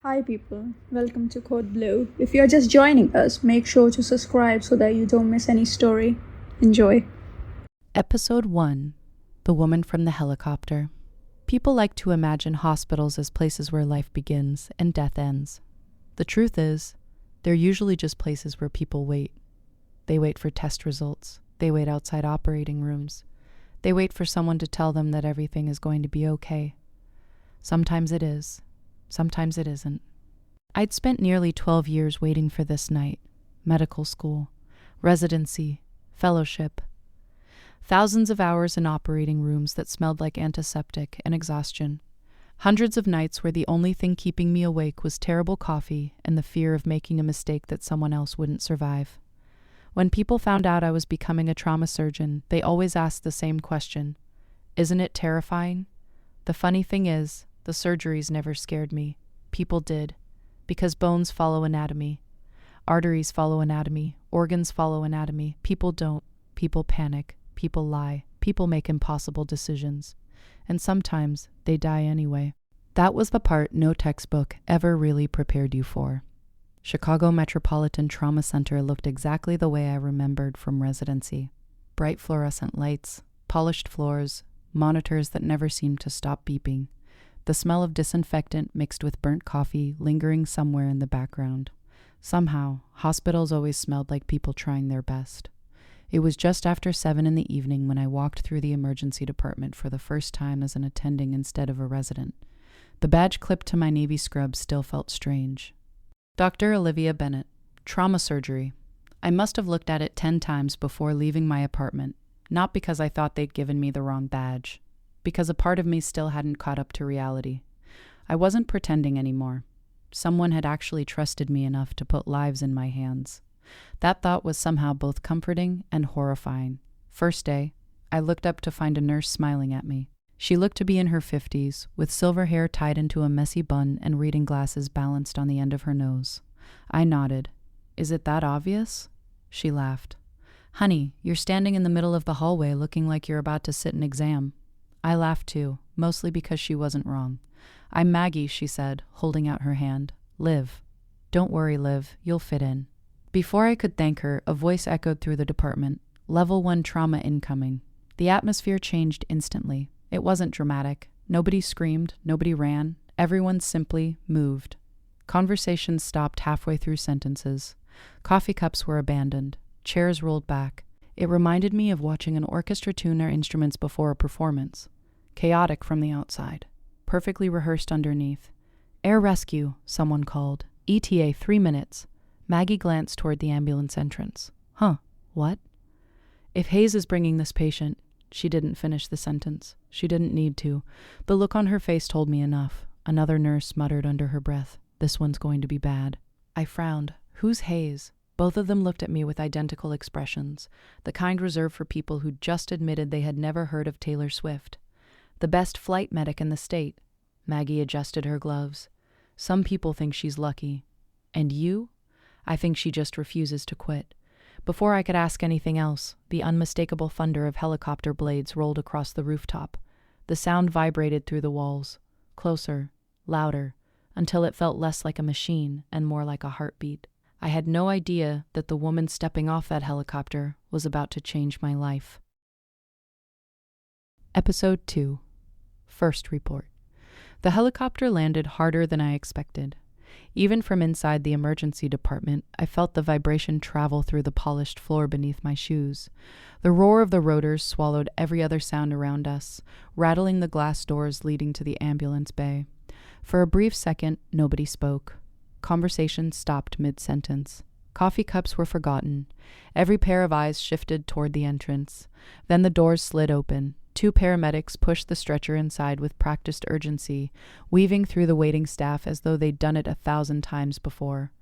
Hi, people. Welcome to Code Blue. If you're just joining us, make sure to subscribe so that you don't miss any story. Enjoy. Episode 1: The Woman from the Helicopter. People like to imagine hospitals as places where life begins and death ends. The truth is, they're usually just places where people wait. They wait for test results. They wait outside operating rooms. They wait for someone to tell them that everything is going to be okay. Sometimes it is. Sometimes it isn't. I'd spent nearly 12 years waiting for this night. Medical school, residency, fellowship. Thousands of hours in operating rooms that smelled like antiseptic and exhaustion. Hundreds of nights where the only thing keeping me awake was terrible coffee and the fear of making a mistake that someone else wouldn't survive. When people found out I was becoming a trauma surgeon, they always asked the same question. Isn't it terrifying? The funny thing is, the surgeries never scared me. People did. Because bones follow anatomy. Arteries follow anatomy. Organs follow anatomy. People don't. People panic. People lie. People make impossible decisions. And sometimes they die anyway. That was the part no textbook ever really prepared you for. Chicago Metropolitan Trauma Center looked exactly the way I remembered from residency. Bright fluorescent lights, polished floors, monitors that never seemed to stop beeping. The smell of disinfectant mixed with burnt coffee lingering somewhere in the background. Somehow, hospitals always smelled like people trying their best. It was just after 7 in the evening when I walked through the emergency department for the first time as an attending instead of a resident. The badge clipped to my navy scrubs still felt strange. Dr. Olivia Bennett, trauma surgery. I must have looked at it 10 times before leaving my apartment, not because I thought they'd given me the wrong badge, because a part of me still hadn't caught up to reality. I wasn't pretending anymore. Someone had actually trusted me enough to put lives in my hands. That thought was somehow both comforting and horrifying. First day, I looked up to find a nurse smiling at me. She looked to be in her 50s, with silver hair tied into a messy bun and reading glasses balanced on the end of her nose. I nodded. Is it that obvious? She laughed. Honey, you're standing in the middle of the hallway looking like you're about to sit an exam. I laughed too, mostly because she wasn't wrong. I'm Maggie, she said, holding out her hand. Liv. Don't worry, Liv, you'll fit in. Before I could thank her, a voice echoed through the department. Level 1 trauma incoming. The atmosphere changed instantly. It wasn't dramatic. Nobody screamed, nobody ran. Everyone simply moved. Conversations stopped halfway through sentences. Coffee cups were abandoned. Chairs rolled back. It reminded me of watching an orchestra tune their instruments before a performance. Chaotic from the outside. Perfectly rehearsed underneath. Air rescue, someone called. ETA 3 minutes. Maggie glanced toward the ambulance entrance. Huh, what? If Hayes is bringing this patient... She didn't finish the sentence. She didn't need to. The look on her face told me enough. Another nurse muttered under her breath, "This one's going to be bad." I frowned. Who's Hayes? Both of them looked at me with identical expressions, the kind reserved for people who just admitted they had never heard of Taylor Swift. The best flight medic in the state. Maggie adjusted her gloves. Some people think she's lucky. And you? I think she just refuses to quit. Before I could ask anything else, the unmistakable thunder of helicopter blades rolled across the rooftop. The sound vibrated through the walls, closer, louder, until it felt less like a machine and more like a heartbeat. I had no idea that the woman stepping off that helicopter was about to change my life. Episode 2. First report. The helicopter landed harder than I expected. Even from inside the emergency department, I felt the vibration travel through the polished floor beneath my shoes. The roar of the rotors swallowed every other sound around us, rattling the glass doors leading to the ambulance bay. For a brief second, nobody spoke. Conversation stopped mid-sentence. Coffee cups were forgotten. Every pair of eyes shifted toward the entrance. Then the doors slid open. 2 paramedics pushed the stretcher inside with practiced urgency, weaving through the waiting staff as though they'd done it 1,000 times before.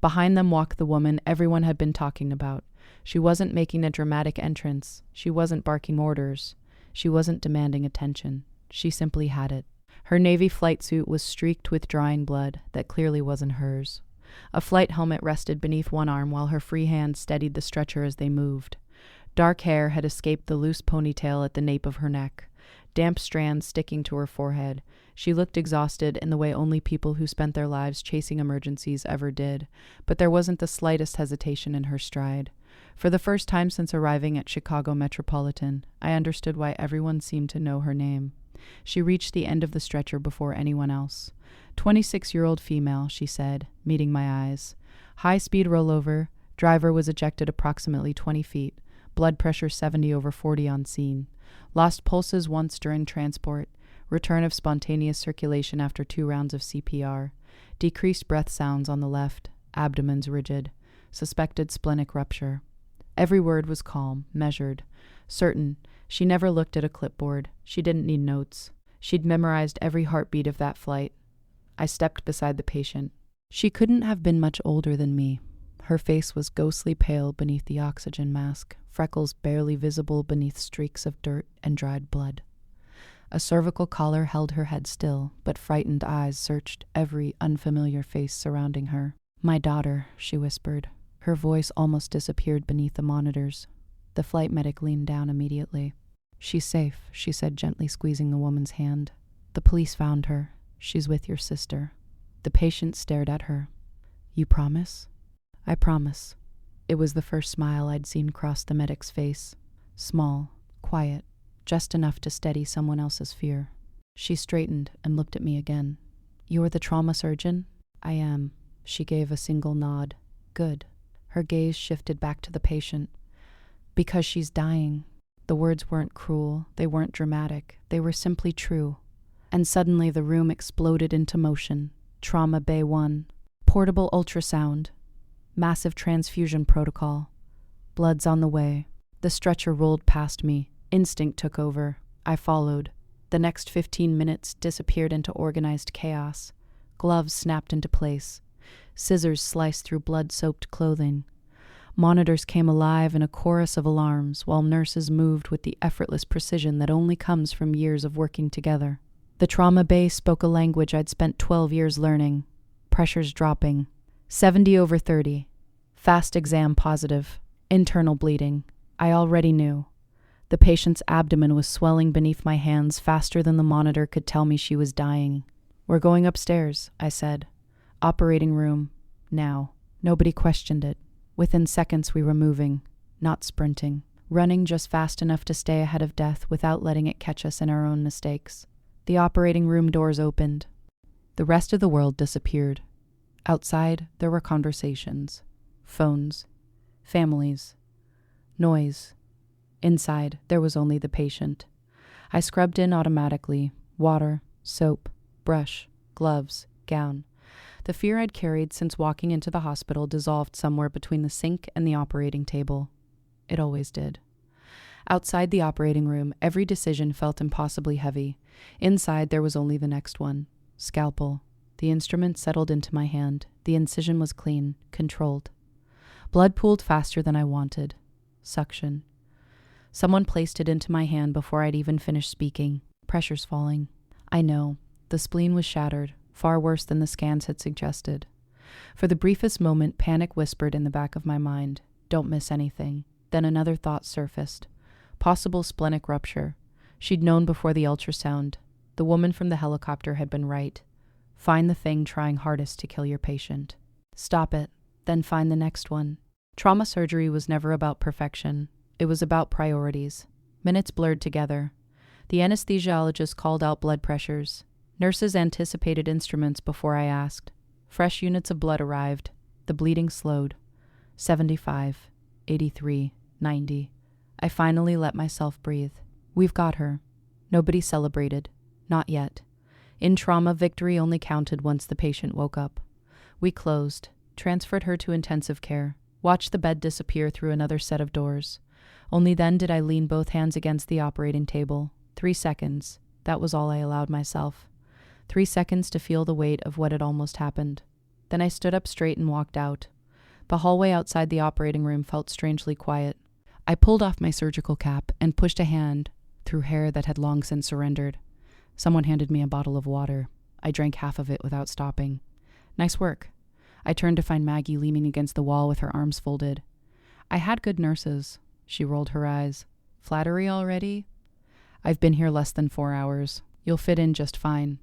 Behind them walked the woman everyone had been talking about. She wasn't making a dramatic entrance. She wasn't barking orders. She wasn't demanding attention. She simply had it. Her navy flight suit was streaked with drying blood that clearly wasn't hers. A flight helmet rested beneath one arm while her free hand steadied the stretcher as they moved. Dark hair had escaped the loose ponytail at the nape of her neck. damp strands sticking to her forehead. She looked exhausted in the way only people who spent their lives chasing emergencies ever did, but there wasn't the slightest hesitation in her stride. For the first time since arriving at Chicago Metropolitan, I understood why everyone seemed to know her name. She reached the end of the stretcher before anyone else. 26-year-old female, she said, meeting my eyes. High-speed rollover. Driver was ejected approximately 20 feet. Blood pressure 70/40 on scene. Lost pulses once during transport. Return of spontaneous circulation after 2 rounds of CPR. Decreased breath sounds on the left. Abdomen's rigid. Suspected splenic rupture. Every word was calm, measured, certain. She never looked at a clipboard. She didn't need notes. She'd memorized every heartbeat of that flight. I stepped beside the patient. She couldn't have been much older than me. Her face was ghostly pale beneath the oxygen mask, freckles barely visible beneath streaks of dirt and dried blood. A cervical collar held her head still, but frightened eyes searched every unfamiliar face surrounding her. "My daughter," she whispered. Her voice almost disappeared beneath the monitors. The flight medic leaned down immediately. "She's safe," she said, gently squeezing the woman's hand. "The police found her. She's with your sister." The patient stared at her. "You promise?" "I promise." It was the first smile I'd seen cross the medic's face. Small, quiet, just enough to steady someone else's fear. She straightened and looked at me again. "You're the trauma surgeon?" "I am." She gave a single nod. "Good." Her gaze shifted back to the patient. "Because she's dying." The words weren't cruel, they weren't dramatic, they were simply true. And suddenly the room exploded into motion. Trauma Bay 1. Portable ultrasound. Massive transfusion protocol. Blood's on the way. The stretcher rolled past me. Instinct took over. I followed. The next 15 minutes disappeared into organized chaos. Gloves snapped into place. Scissors sliced through blood-soaked clothing. Monitors came alive in a chorus of alarms, while nurses moved with the effortless precision that only comes from years of working together. The trauma bay spoke a language I'd spent 12 years learning. Pressures dropping. 70/30. Fast exam positive. Internal bleeding. I already knew. The patient's abdomen was swelling beneath my hands faster than the monitor could tell me she was dying. "We're going upstairs," I said. "Operating room. Now." Nobody questioned it. Within seconds we were moving, not sprinting, running just fast enough to stay ahead of death without letting it catch us in our own mistakes. The operating room doors opened. The rest of the world disappeared. Outside, there were conversations, phones, families, noise. Inside, there was only the patient. I scrubbed in automatically, water, soap, brush, gloves, gown. The fear I'd carried since walking into the hospital dissolved somewhere between the sink and the operating table. It always did. Outside the operating room, every decision felt impossibly heavy. Inside, there was only the next one. Scalpel. The instrument settled into my hand. The incision was clean, controlled. Blood pooled faster than I wanted. Suction. Someone placed it into my hand before I'd even finished speaking. Pressure's falling. I know. The spleen was shattered, far worse than the scans had suggested. For the briefest moment, panic whispered in the back of my mind. Don't miss anything. Then another thought surfaced. Possible splenic rupture. She'd known before the ultrasound. The woman from the helicopter had been right. Find the thing trying hardest to kill your patient. Stop it, then find the next one. Trauma surgery was never about perfection. It was about priorities. Minutes blurred together. The anesthesiologist called out blood pressures. Nurses anticipated instruments before I asked. Fresh units of blood arrived. The bleeding slowed. 75, 83, 90. I finally let myself breathe. We've got her. Nobody celebrated. Not yet. In trauma, victory only counted once the patient woke up. We closed, transferred her to intensive care, watched the bed disappear through another set of doors. Only then did I lean both hands against the operating table. 3 seconds. That was all I allowed myself. 3 seconds to feel the weight of what had almost happened. Then I stood up straight and walked out. The hallway outside the operating room felt strangely quiet. I pulled off my surgical cap and pushed a hand through hair that had long since surrendered. Someone handed me a bottle of water. I drank half of it without stopping. Nice work. I turned to find Maggie leaning against the wall with her arms folded. I had good nurses. She rolled her eyes. Flattery already? I've been here less than 4 hours. You'll fit in just fine.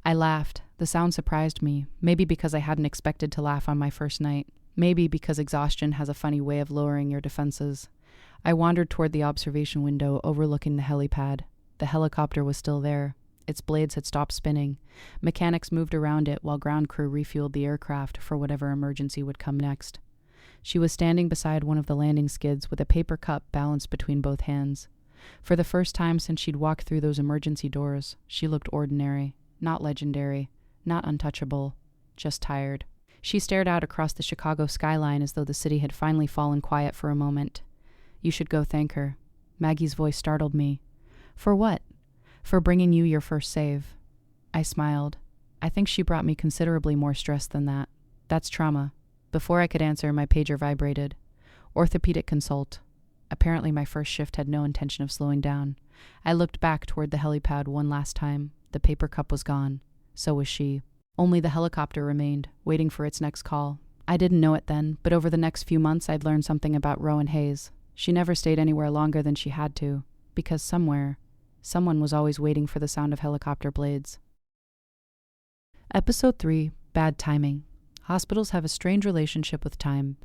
I laughed. The sound surprised me, maybe because I hadn't expected to laugh on my first night. Maybe because exhaustion has a funny way of lowering your defenses. I wandered toward the observation window overlooking the helipad. The helicopter was still there. Its blades had stopped spinning. Mechanics moved around it while ground crew refueled the aircraft for whatever emergency would come next. She was standing beside one of the landing skids with a paper cup balanced between both hands. For the first time since she'd walked through those emergency doors, she looked ordinary, not legendary, not untouchable, just tired. She stared out across the Chicago skyline as though the city had finally fallen quiet for a moment. You should go thank her. Maggie's voice startled me. For what? For bringing you your first save. I smiled. I think she brought me considerably more stress than that. That's trauma. Before I could answer, my pager vibrated. Orthopedic consult. Apparently my first shift had no intention of slowing down. I looked back toward the helipad one last time. The paper cup was gone. So was she. Only the helicopter remained, waiting for its next call. I didn't know it then, but over the next few months I'd learned something about Rowan Hayes. She never stayed anywhere longer than she had to, because somewhere, someone was always waiting for the sound of helicopter blades. Episode 3, Bad Timing. Hospitals have a strange relationship with time.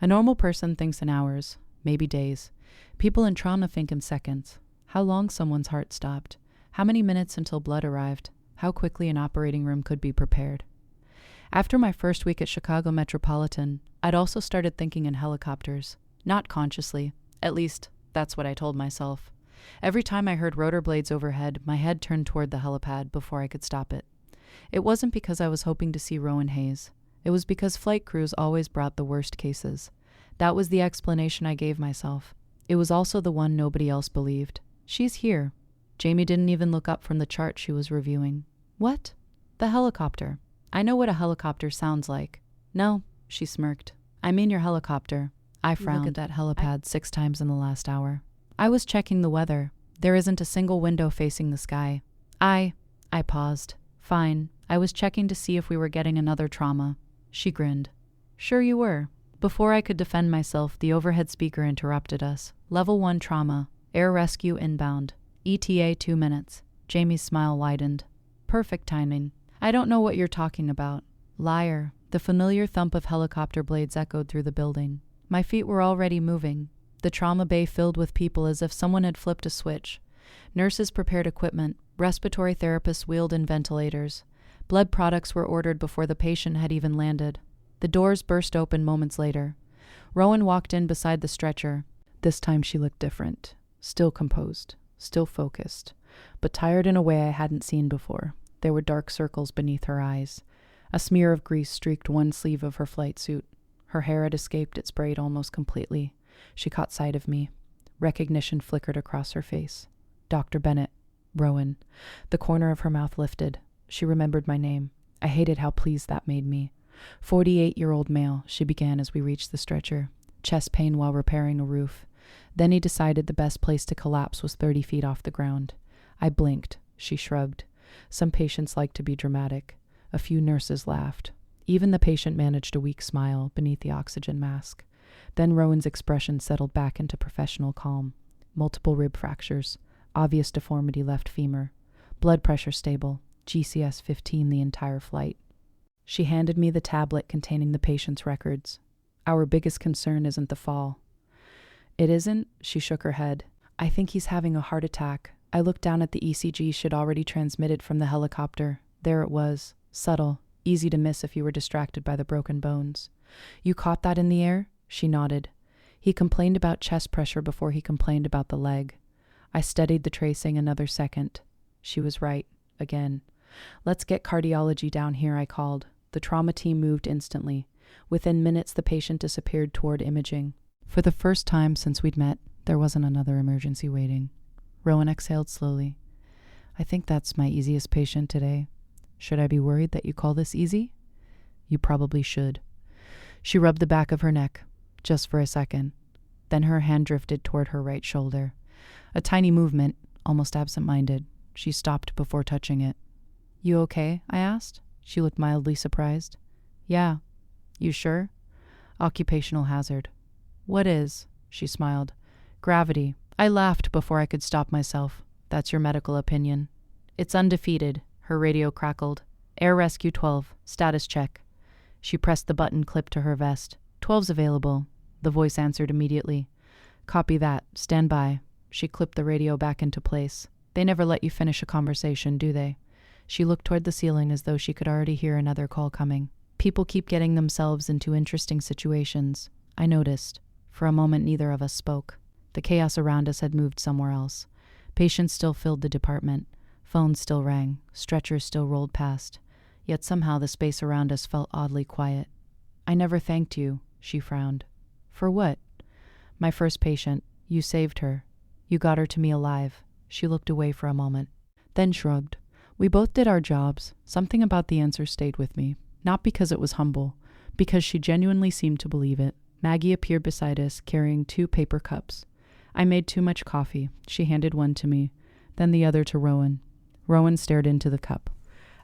A normal person thinks in hours, maybe days. People in trauma think in seconds. How long someone's heart stopped. How many minutes until blood arrived. How quickly an operating room could be prepared. After my first week at Chicago Metropolitan, I'd also started thinking in helicopters. Not consciously. At least, that's what I told myself. Every time I heard rotor blades overhead, my head turned toward the helipad before I could stop it. It wasn't because I was hoping to see Rowan Hayes. It was because flight crews always brought the worst cases. That was the explanation I gave myself. It was also the one nobody else believed. She's here. Jamie didn't even look up from the chart she was reviewing. What? The helicopter. I know what a helicopter sounds like. No, she smirked. I mean your helicopter. I frowned. Look at that helipad 6 times in the last hour. I was checking the weather. There isn't a single window facing the sky. I paused. Fine. I was checking to see if we were getting another trauma. She grinned. Sure you were. Before I could defend myself, the overhead speaker interrupted us. Level 1 trauma. Air rescue inbound. ETA 2 minutes. Jamie's smile widened. Perfect timing. I don't know what you're talking about. Liar. The familiar thump of helicopter blades echoed through the building. My feet were already moving. The trauma bay filled with people as if someone had flipped a switch. Nurses prepared equipment. Respiratory therapists wheeled in ventilators. Blood products were ordered before the patient had even landed. The doors burst open moments later. Rowan walked in beside the stretcher. This time she looked different. Still composed. Still focused. But tired in a way I hadn't seen before. There were dark circles beneath her eyes. A smear of grease streaked one sleeve of her flight suit. Her hair had escaped its braid almost completely. She caught sight of me. Recognition flickered across her face. Dr. Bennett. Rowan. The corner of her mouth lifted. She remembered my name. I hated how pleased that made me. 48-year-old male, she began as we reached the stretcher. Chest pain while repairing a roof. Then he decided the best place to collapse was 30 feet off the ground. I blinked. She shrugged. Some patients like to be dramatic. A few nurses laughed. Even the patient managed a weak smile beneath the oxygen mask. Then Rowan's expression settled back into professional calm. Multiple rib fractures. Obvious deformity left femur. Blood pressure stable. GCS 15 the entire flight. She handed me the tablet containing the patient's records. Our biggest concern isn't the fall. It isn't? She shook her head. I think he's having a heart attack. I looked down at the ECG she'd already transmitted from the helicopter. There it was. Subtle. Easy to miss if you were distracted by the broken bones. You caught that in the air? She nodded. He complained about chest pressure before he complained about the leg. I studied the tracing another second. She was right. Again. Let's get cardiology down here, I called. The trauma team moved instantly. Within minutes, the patient disappeared toward imaging. For the first time since we'd met, there wasn't another emergency waiting. Rowan exhaled slowly. I think that's my easiest patient today. Should I be worried that you call this easy? You probably should. She rubbed the back of her neck, just for a second. Then her hand drifted toward her right shoulder. A tiny movement, almost absent-minded. She stopped before touching it. You okay? I asked. She looked mildly surprised. Yeah. You sure? Occupational hazard. What is? She smiled. Gravity. I laughed before I could stop myself. That's your medical opinion. It's undefeated, her radio crackled. Air Rescue 12, status check. She pressed the button clipped to her vest. 12's available. The voice answered immediately. Copy that. Stand by. She clipped the radio back into place. They never let you finish a conversation, do they? She looked toward the ceiling as though she could already hear another call coming. People keep getting themselves into interesting situations. I noticed. For a moment, neither of us spoke. The chaos around us had moved somewhere else. Patients still filled the department. Phones still rang. Stretchers still rolled past. Yet somehow the space around us felt oddly quiet. I never thanked you, she frowned. For what? My first patient. You saved her. You got her to me alive. She looked away for a moment, then shrugged. We both did our jobs. Something about the answer stayed with me. Not because it was humble, because she genuinely seemed to believe it. Maggie appeared beside us, carrying 2 paper cups. I made too much coffee. She handed one to me, then the other to Rowan. Rowan stared into the cup.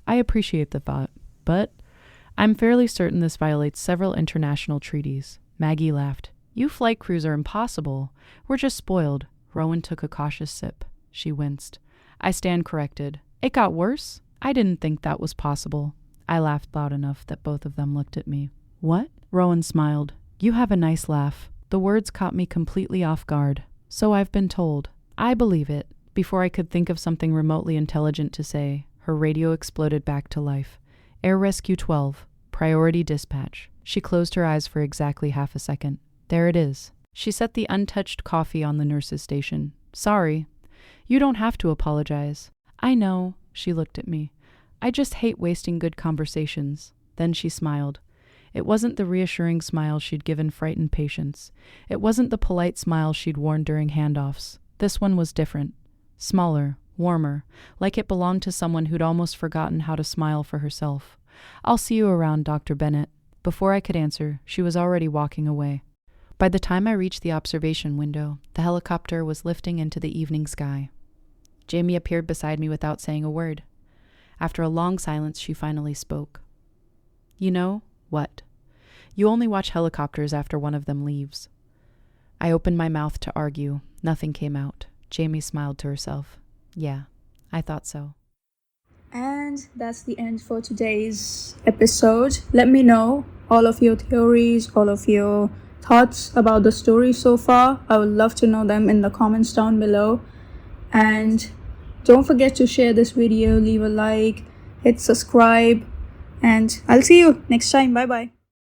I appreciate the thought, but I'm fairly certain this violates several international treaties. Maggie laughed. You flight crews are impossible. We're just spoiled. Rowan took a cautious sip. She winced. I stand corrected. It got worse? I didn't think that was possible. I laughed loud enough that both of them looked at me. What? Rowan smiled. You have a nice laugh. The words caught me completely off guard. So I've been told. I believe it. Before I could think of something remotely intelligent to say, her radio exploded back to life. Air Rescue 12. Priority dispatch. She closed her eyes for exactly half a second. There it is. She set the untouched coffee on the nurse's station. Sorry. You don't have to apologize. I know, she looked at me. I just hate wasting good conversations. Then she smiled. It wasn't the reassuring smile she'd given frightened patients. It wasn't the polite smile she'd worn during handoffs. This one was different. Smaller, warmer, like it belonged to someone who'd almost forgotten how to smile for herself. I'll see you around, Dr. Bennett. Before I could answer, she was already walking away. By the time I reached the observation window, the helicopter was lifting into the evening sky. Jamie appeared beside me without saying a word. After a long silence, she finally spoke. You know what? You only watch helicopters after one of them leaves. I opened my mouth to argue. Nothing came out. Jamie smiled to herself. Yeah, I thought so. And that's the end for today's episode. Let me know all of your theories, all of your thoughts about the story so far. I would love to know them in the comments down below. And don't forget to share this video, leave a like, hit subscribe, and I'll see you next time. Bye bye.